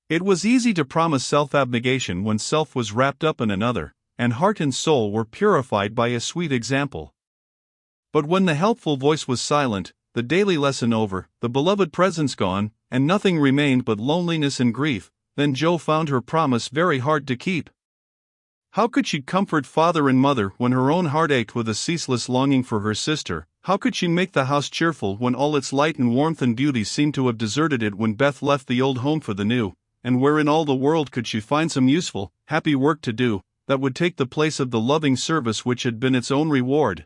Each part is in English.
It was easy to promise self-abnegation when self was wrapped up in another, and heart and soul were purified by a sweet example. But when the helpful voice was silent, the daily lesson over, the beloved presence gone, and nothing remained but loneliness and grief, then Jo found her promise very hard to keep. How could she comfort father and mother when her own heart ached with a ceaseless longing for her sister? How could she make the house cheerful when all its light and warmth and beauty seemed to have deserted it when Beth left the old home for the new? And where in all the world could she find some useful, happy work to do, that would take the place of the loving service which had been its own reward?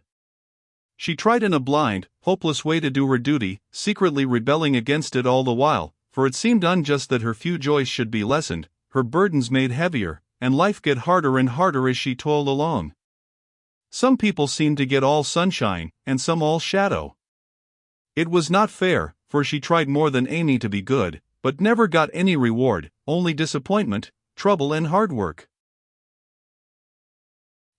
She tried in a blind, hopeless way to do her duty, secretly rebelling against it all the while, for it seemed unjust that her few joys should be lessened, her burdens made heavier, and life get harder and harder as she toiled along. Some people seemed to get all sunshine, and some all shadow. It was not fair, for she tried more than any to be good, but never got any reward, only disappointment, trouble and hard work.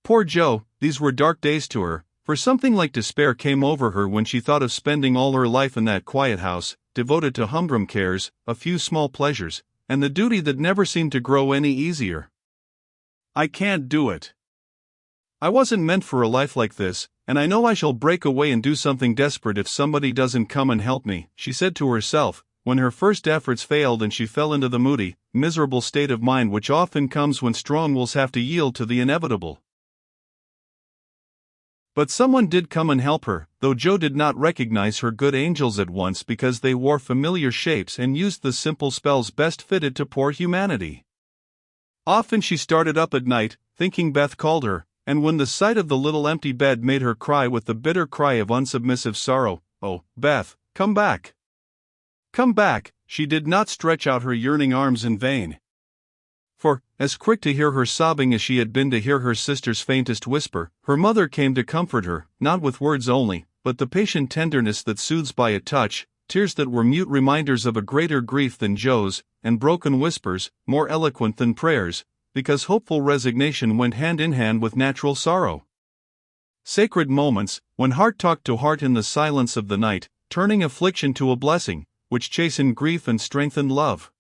Poor Jo, these were dark days to her, for something like despair came over her when she thought of spending all her life in that quiet house, devoted to humdrum cares, a few small pleasures, and the duty that never seemed to grow any easier. I can't do it. I wasn't meant for a life like this, and I know I shall break away and do something desperate if somebody doesn't come and help me, she said to herself, when her first efforts failed and she fell into the moody, miserable state of mind which often comes when strong wills have to yield to the inevitable. But someone did come and help her, though Jo did not recognize her good angels at once because they wore familiar shapes and used the simple spells best fitted to poor humanity. Often she started up at night, thinking Beth called her, and when the sight of the little empty bed made her cry with the bitter cry of unsubmissive sorrow, "Oh, Beth, come back! Come back!" she did not stretch out her yearning arms in vain. For, as quick to hear her sobbing as she had been to hear her sister's faintest whisper, her mother came to comfort her, not with words only, but the patient tenderness that soothes by a touch, tears that were mute reminders of a greater grief than Jo's, and broken whispers, more eloquent than prayers, because hopeful resignation went hand in hand with natural sorrow. Sacred moments, when heart talked to heart in the silence of the night, turning affliction to a blessing, which chastened grief and strengthened love.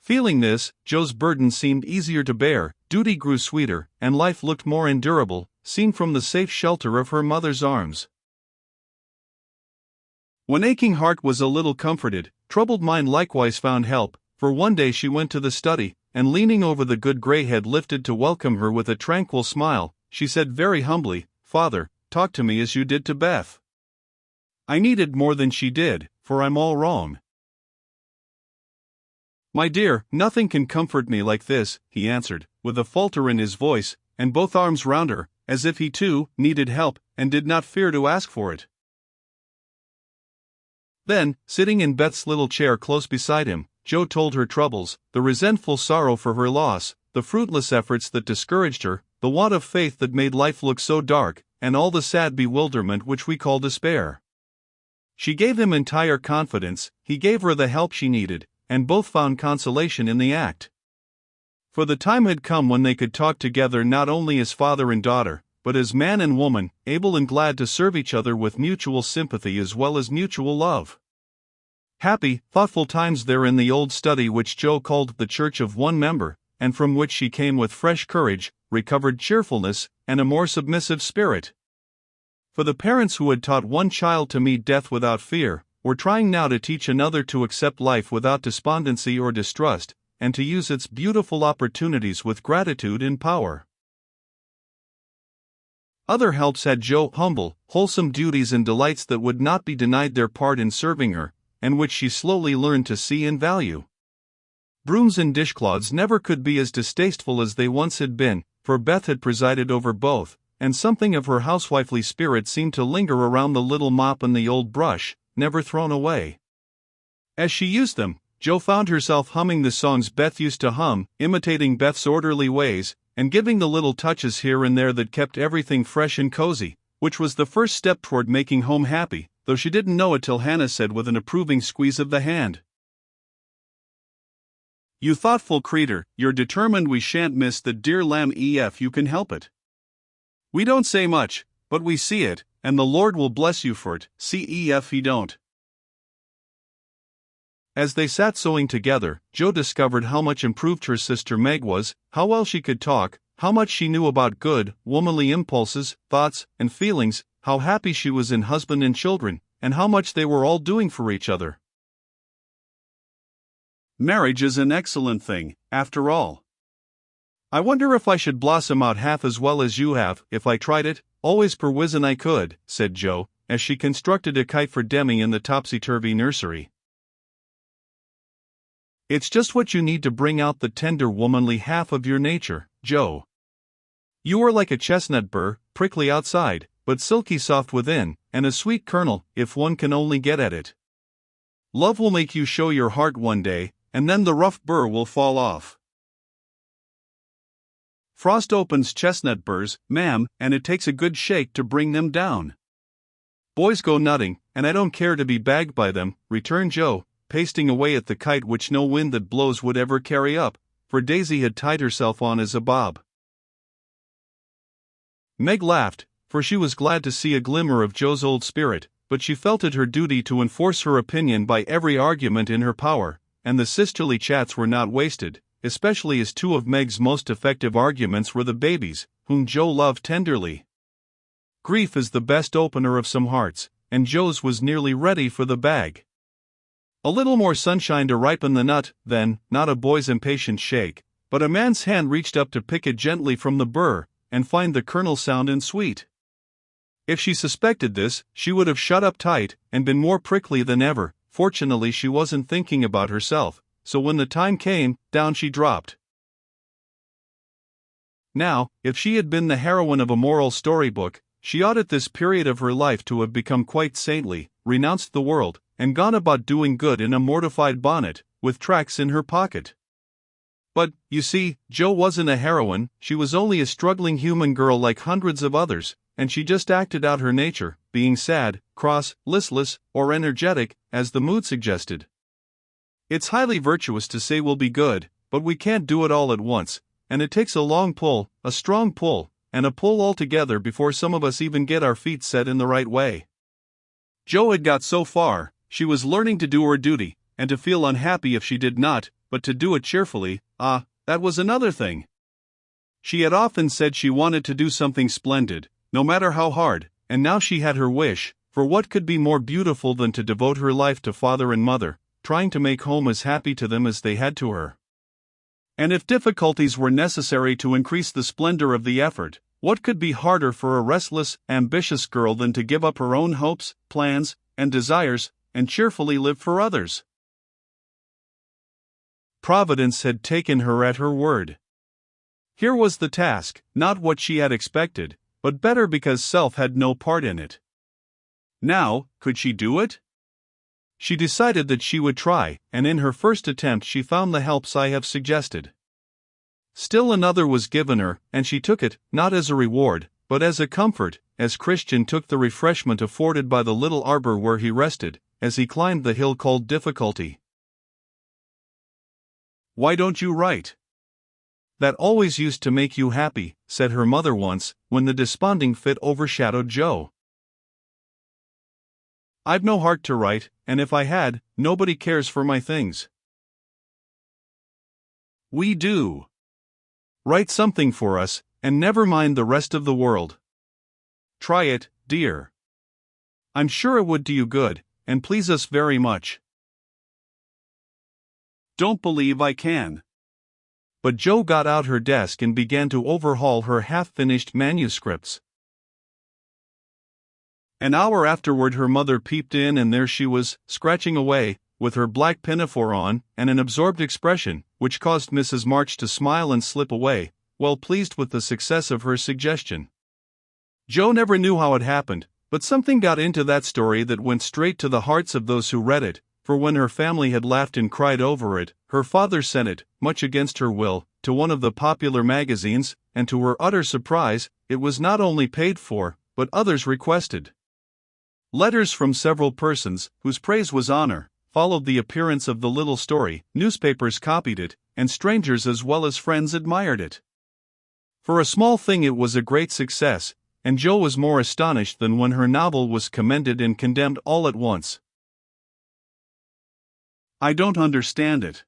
Feeling this, Jo's burden seemed easier to bear, duty grew sweeter, and life looked more endurable, seen from the safe shelter of her mother's arms. When aching heart was a little comforted, troubled mind likewise found help, for one day she went to the study, and leaning over the good gray head lifted to welcome her with a tranquil smile, she said very humbly, "Father, talk to me as you did to Beth. I needed more than she did, for I'm all wrong." "My dear, nothing can comfort me like this," he answered, with a falter in his voice, and both arms round her, as if he too needed help, and did not fear to ask for it. Then, sitting in Beth's little chair close beside him, Jo told her troubles, the resentful sorrow for her loss, the fruitless efforts that discouraged her, the want of faith that made life look so dark, and all the sad bewilderment which we call despair. She gave him entire confidence, he gave her the help she needed, and both found consolation in the act. For the time had come when they could talk together not only as father and daughter, but as man and woman, able and glad to serve each other with mutual sympathy as well as mutual love. Happy, thoughtful times there in the old study which Jo called the church of one member, and from which she came with fresh courage, recovered cheerfulness, and a more submissive spirit. For the parents who had taught one child to meet death without fear, were trying now to teach another to accept life without despondency or distrust, and to use its beautiful opportunities with gratitude and power. Other helps had Jo humble, wholesome duties and delights that would not be denied their part in serving her, and which she slowly learned to see and value. Brooms and dishcloths never could be as distasteful as they once had been, for Beth had presided over both, and something of her housewifely spirit seemed to linger around the little mop and the old brush, never thrown away. As she used them, Jo found herself humming the songs Beth used to hum, imitating Beth's orderly ways, and giving the little touches here and there that kept everything fresh and cozy, which was the first step toward making home happy, though she didn't know it till Hannah said with an approving squeeze of the hand, "You thoughtful creetur, you're determined we shan't miss the dear lamb if you can help it. We don't say much, but we see it, and the Lord will bless you for it, see if he don't." As they sat sewing together, Jo discovered how much improved her sister Meg was, how well she could talk, how much she knew about good, womanly impulses, thoughts, and feelings, how happy she was in husband and children, and how much they were all doing for each other. Marriage is an excellent thing, after all. I wonder if I should blossom out half as well as you have, if I tried it, always per whizzin' I could, said Jo, as she constructed a kite for Demi in the topsy-turvy nursery. It's just what you need to bring out the tender womanly half of your nature, Jo. You are like a chestnut burr, prickly outside, but silky soft within, and a sweet kernel, if one can only get at it. Love will make you show your heart one day, and then the rough burr will fall off. Frost opens chestnut burrs, ma'am, and it takes a good shake to bring them down. Boys go nutting, and I don't care to be bagged by them, returned Jo, pasting away at the kite which no wind that blows would ever carry up, for Daisy had tied herself on as a bob. Meg laughed, for she was glad to see a glimmer of Jo's old spirit, but she felt it her duty to enforce her opinion by every argument in her power, and the sisterly chats were not wasted, especially as two of Meg's most effective arguments were the babies, whom Jo loved tenderly. Grief is the best opener of some hearts, and Jo's was nearly ready for the bag. A little more sunshine to ripen the nut, then, not a boy's impatient shake, but a man's hand reached up to pick it gently from the burr, and find the kernel sound and sweet. If she suspected this, she would have shut up tight, and been more prickly than ever. Fortunately she wasn't thinking about herself, so when the time came, down she dropped. Now, if she had been the heroine of a moral storybook, she ought at this period of her life to have become quite saintly, renounced the world, and gone about doing good in a mortified bonnet, with tracts in her pocket. But, you see, Jo wasn't a heroine, she was only a struggling human girl like hundreds of others, and she just acted out her nature, being sad, cross, listless, or energetic, as the mood suggested. It's highly virtuous to say we'll be good, but we can't do it all at once, and it takes a long pull, a strong pull, and a pull altogether before some of us even get our feet set in the right way. Jo had got so far, she was learning to do her duty, and to feel unhappy if she did not, but to do it cheerfully, that was another thing. She had often said she wanted to do something splendid, no matter how hard, and now she had her wish, for what could be more beautiful than to devote her life to father and mother, trying to make home as happy to them as they had to her. And if difficulties were necessary to increase the splendor of the effort, what could be harder for a restless, ambitious girl than to give up her own hopes, plans, and desires, and cheerfully live for others? Providence had taken her at her word. Here was the task, not what she had expected, but better because self had no part in it. Now, could she do it? She decided that she would try, and in her first attempt she found the helps I have suggested. Still another was given her, and she took it, not as a reward, but as a comfort, as Christian took the refreshment afforded by the little arbor where he rested, as he climbed the hill called Difficulty. "Why don't you write? That always used to make you happy," said her mother once, when the desponding fit overshadowed Jo. "I've no heart to write, and if I had, nobody cares for my things." "We do. Write something for us, and never mind the rest of the world. Try it, dear. I'm sure it would do you good, and please us very much." "Don't believe I can." But Jo got out her desk and began to overhaul her half-finished manuscripts. An hour afterward her mother peeped in, and there she was, scratching away, with her black pinafore on, and an absorbed expression, which caused Mrs. March to smile and slip away, well pleased with the success of her suggestion. Jo never knew how it happened, but something got into that story that went straight to the hearts of those who read it, for when her family had laughed and cried over it, her father sent it, much against her will, to one of the popular magazines, and to her utter surprise, it was not only paid for, but others requested. Letters from several persons, whose praise was honor, followed the appearance of the little story, newspapers copied it, and strangers as well as friends admired it. For a small thing it was a great success, and Jo was more astonished than when her novel was commended and condemned all at once. I don't understand it.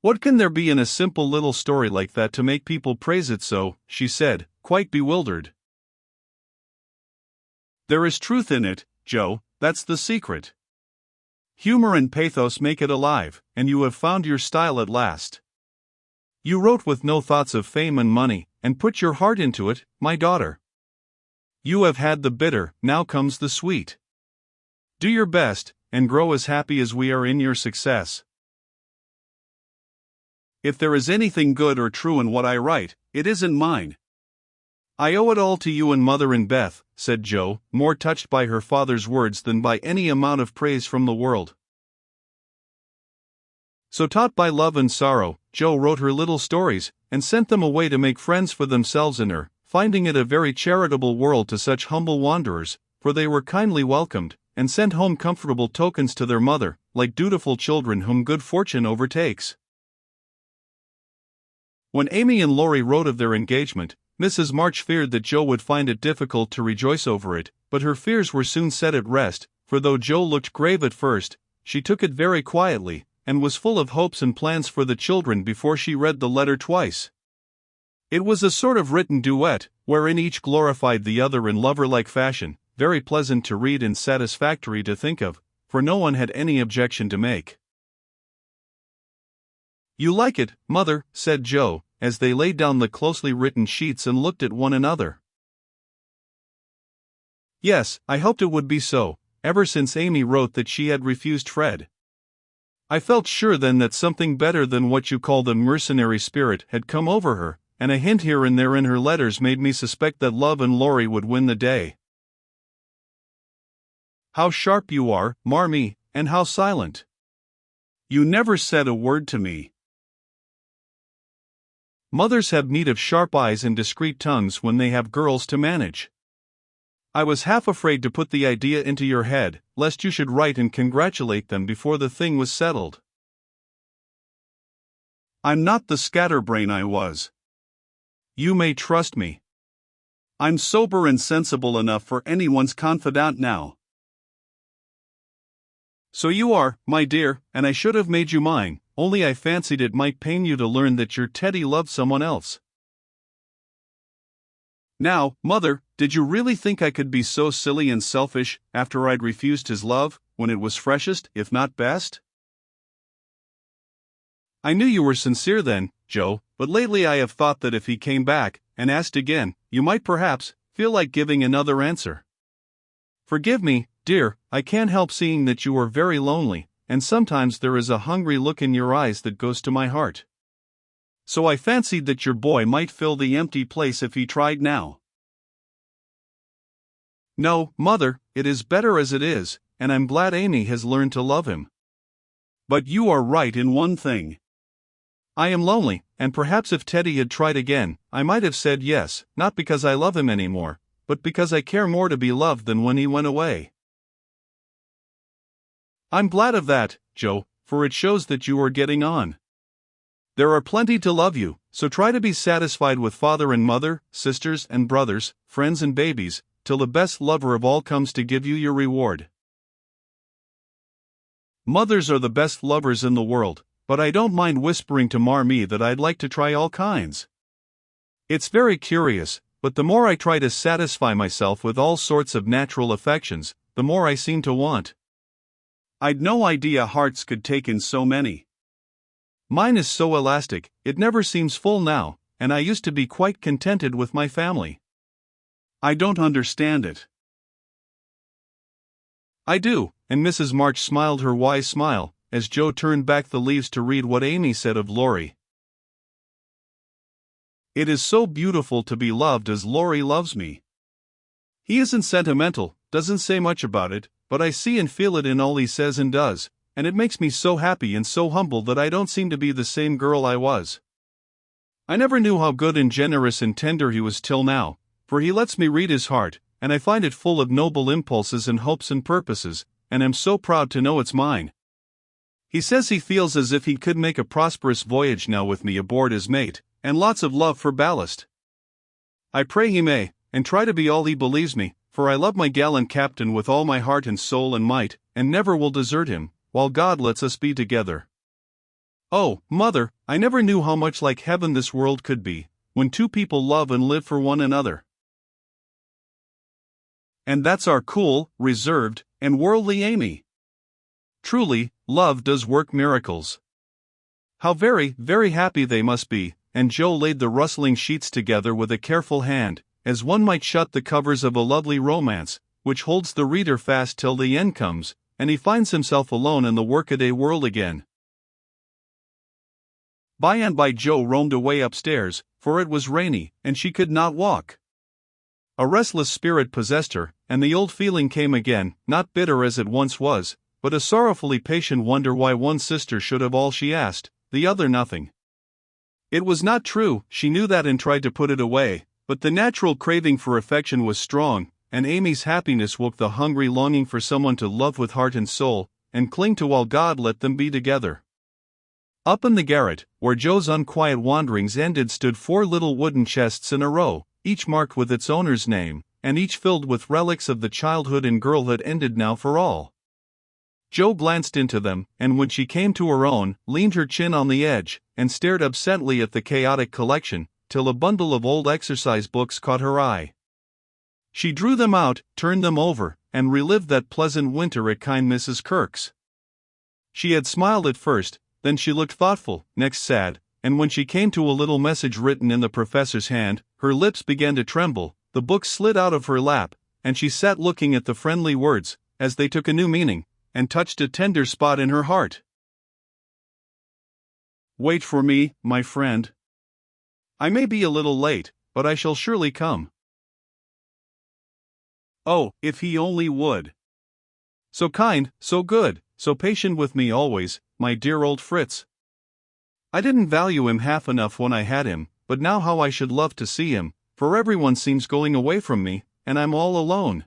What can there be in a simple little story like that to make people praise it so?" she said, quite bewildered. "There is truth in it, Joe, that's the secret. Humor and pathos make it alive, and you have found your style at last. You wrote with no thoughts of fame and money, and put your heart into it, my daughter. You have had the bitter, now comes the sweet. Do your best, and grow as happy as we are in your success. If there is anything good or true in what I write, it isn't mine. I owe it all to you and Mother and Beth," said Joe, more touched by her father's words than by any amount of praise from the world. So taught by love and sorrow, Joe wrote her little stories, and sent them away to make friends for themselves and her, finding it a very charitable world to such humble wanderers, for they were kindly welcomed, and sent home comfortable tokens to their mother, like dutiful children whom good fortune overtakes. When Amy and Laurie wrote of their engagement, Mrs. March feared that Joe would find it difficult to rejoice over it, but her fears were soon set at rest, for though Joe looked grave at first, she took it very quietly, and was full of hopes and plans for the children before she read the letter twice. It was a sort of written duet, wherein each glorified the other in lover-like fashion, very pleasant to read and satisfactory to think of, for no one had any objection to make. "You like it, Mother," said Joe, as they laid down the closely written sheets and looked at one another. "Yes, I hoped it would be so, ever since Amy wrote that she had refused Fred. I felt sure then that something better than what you call the mercenary spirit had come over her, and a hint here and there in her letters made me suspect that love and Laurie would win the day." "How sharp you are, Marmee, and how silent. You never said a word to me." Mothers have need of sharp eyes and discreet tongues when they have girls to manage. I was half afraid to put the idea into your head, lest you should write and congratulate them before the thing was settled. I'm not the scatterbrain I was. You may trust me. I'm sober and sensible enough for anyone's confidant now. So you are, my dear, and I should have made you mine, only I fancied it might pain you to learn that your Teddy loved someone else. Now, Mother, did you really think I could be so silly and selfish, after I'd refused his love, when it was freshest, if not best? I knew you were sincere then, Joe, but lately I have thought that if he came back, and asked again, you might perhaps feel like giving another answer. Forgive me, dear, I can't help seeing that you are very lonely, and sometimes there is a hungry look in your eyes that goes to my heart. So I fancied that your boy might fill the empty place if he tried now. No, Mother, it is better as it is, and I'm glad Amy has learned to love him. But you are right in one thing. I am lonely, and perhaps if Teddy had tried again, I might have said yes, not because I love him anymore, but because I care more to be loved than when he went away. I'm glad of that, Joe, for it shows that you are getting on. There are plenty to love you, so try to be satisfied with father and mother, sisters and brothers, friends and babies, till the best lover of all comes to give you your reward. Mothers are the best lovers in the world, but I don't mind whispering to Marmee that I'd like to try all kinds. It's very curious, but the more I try to satisfy myself with all sorts of natural affections, the more I seem to want. I'd no idea hearts could take in so many. Mine is so elastic, it never seems full now, and I used to be quite contented with my family. I don't understand it. I do, and Mrs. March smiled her wise smile, as Joe turned back the leaves to read what Amy said of Laurie. It is so beautiful to be loved as Laurie loves me. He isn't sentimental, doesn't say much about it, but I see and feel it in all he says and does, and it makes me so happy and so humble that I don't seem to be the same girl I was. I never knew how good and generous and tender he was till now, for he lets me read his heart, and I find it full of noble impulses and hopes and purposes, and am so proud to know it's mine. He says he feels as if he could make a prosperous voyage now with me aboard as mate, and lots of love for ballast. I pray he may, and try to be all he believes me, for I love my gallant captain with all my heart and soul and might, and never will desert him, while God lets us be together. Oh, Mother, I never knew how much like heaven this world could be, when two people love and live for one another. And that's our cool, reserved, and worldly Amy. Truly, love does work miracles. How very, very happy they must be. And Joe laid the rustling sheets together with a careful hand, as one might shut the covers of a lovely romance, which holds the reader fast till the end comes, and he finds himself alone in the workaday world again. By and by Joe roamed away upstairs, for it was rainy, and she could not walk. A restless spirit possessed her, and the old feeling came again, not bitter as it once was, but a sorrowfully patient wonder why one sister should have all she asked, the other nothing. It was not true, she knew that and tried to put it away, but the natural craving for affection was strong, and Amy's happiness woke the hungry longing for someone to love with heart and soul, and cling to while God let them be together. Up in the garret, where Joe's unquiet wanderings ended, stood 4 little wooden chests in a row, each marked with its owner's name, and each filled with relics of the childhood and girlhood ended now for all. Joe glanced into them, and when she came to her own, leaned her chin on the edge, and stared absently at the chaotic collection, till a bundle of old exercise books caught her eye. She drew them out, turned them over, and relived that pleasant winter at kind Mrs. Kirk's. She had smiled at first, then she looked thoughtful, next sad, and when she came to a little message written in the professor's hand, her lips began to tremble, the book slid out of her lap, and she sat looking at the friendly words, as they took a new meaning, and touched a tender spot in her heart. Wait for me, my friend. I may be a little late, but I shall surely come. Oh, if he only would. So kind, so good, so patient with me always, my dear old Fritz. I didn't value him half enough when I had him, but now how I should love to see him, for everyone seems going away from me, and I'm all alone.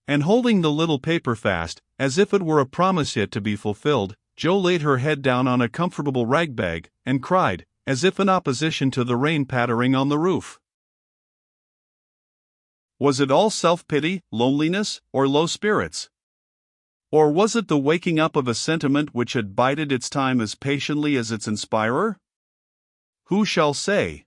And holding the little paper fast, as if it were a promise yet to be fulfilled, Joe laid her head down on a comfortable rag bag, and cried, as if in opposition to the rain pattering on the roof. Was it all self-pity, loneliness, or low spirits? Or was it the waking up of a sentiment which had bided its time as patiently as its inspirer? Who shall say?